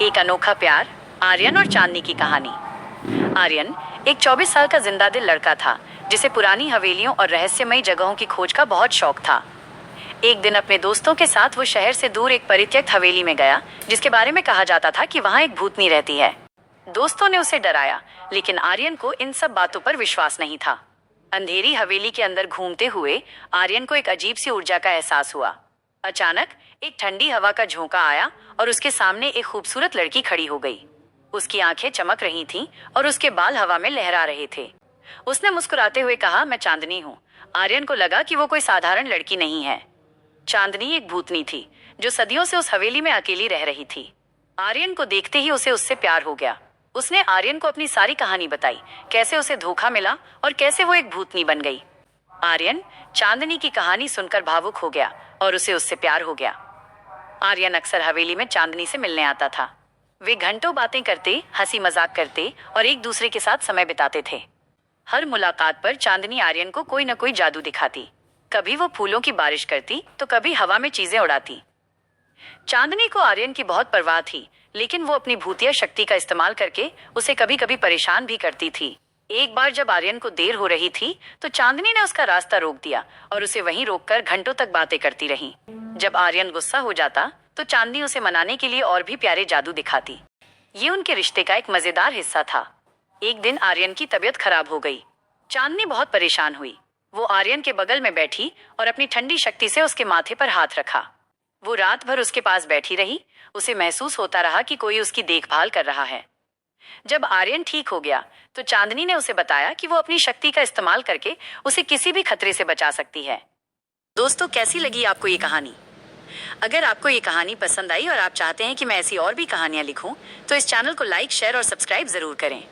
एक अनोखा प्यार, आर्यन और चांदनी की कहानी। आर्यन एक 24 साल का जिंदा दिल लड़का था जिसे पुरानी हवेलियों और रहस्यमयी जगहों की खोज का बहुत शौक था। एक दिन अपने दोस्तों के साथ वो शहर से दूर एक परित्यक्त हवेली में गया जिसके बारे में कहा जाता था कि वहाँ एक भूतनी रहती है। दोस्तों ने उसे डराया, लेकिन आर्यन को इन सब बातों पर विश्वास नहीं था। अंधेरी हवेली के अंदर घूमते हुए आर्यन को एक अजीब सी ऊर्जा का एहसास हुआ। अचानक एक ठंडी हवा का झोंका आया और उसके सामने एक खूबसूरत लड़की खड़ी हो गई। उसकी आंखें चमक रही थीं और उसके बाल हवा में लहरा रहे थे। उसने मुस्कुराते हुए कहा, मैं चांदनी हूँ। आर्यन को लगा कि वो कोई साधारण लड़की नहीं है। चांदनी एक भूतनी थी जो सदियों से उस हवेली में अकेली रह रही थी। आर्यन को देखते ही उसे उससे प्यार हो गया। उसने आर्यन को अपनी सारी कहानी बताई, कैसे उसे धोखा मिला और कैसे वो एक भूतनी बन गई। आर्यन चांदनी की कहानी सुनकर भावुक हो गया और उसे उससे प्यार हो गया। आर्यन अक्सर हवेली में चांदनी से मिलने आता था। वे घंटों बातें करते, हंसी मजाक करते और एक दूसरे के साथ समय बिताते थे। हर मुलाकात पर चांदनी आर्यन को कोई न कोई जादू दिखाती। कभी वो फूलों की बारिश करती तो कभी हवा में चीजें उड़ाती। चांदनी को आर्यन की बहुत परवाह थी, लेकिन वो अपनी भूतिया शक्ति का इस्तेमाल करके उसे कभी कभी परेशान भी करती थी। एक बार जब आर्यन को देर हो रही थी तो चांदनी ने उसका रास्ता रोक दिया और उसे वहीं रोककर घंटों तक बातें करती रही। जब आर्यन गुस्सा हो जाता तो चांदनी उसे मनाने के लिए और भी प्यारे जादू दिखाती। ये उनके रिश्ते का एक मजेदार हिस्सा था। एक दिन आर्यन की तबीयत खराब हो गई। चांदनी बहुत परेशान हुई। वो आर्यन के बगल में बैठी और अपनी ठंडी शक्ति से उसके माथे पर हाथ रखा। वो रात भर उसके पास बैठी रही। उसे महसूस होता रहा कि कोई उसकी देखभाल कर रहा है। जब आर्यन ठीक हो गया तो चांदनी ने उसे बताया कि वो अपनी शक्ति का इस्तेमाल करके उसे किसी भी खतरे से बचा सकती है। दोस्तों, कैसी लगी आपको ये कहानी? अगर आपको ये कहानी पसंद आई और आप चाहते हैं कि मैं ऐसी और भी कहानियां लिखूं, तो इस चैनल को लाइक, शेयर और सब्सक्राइब जरूर करें।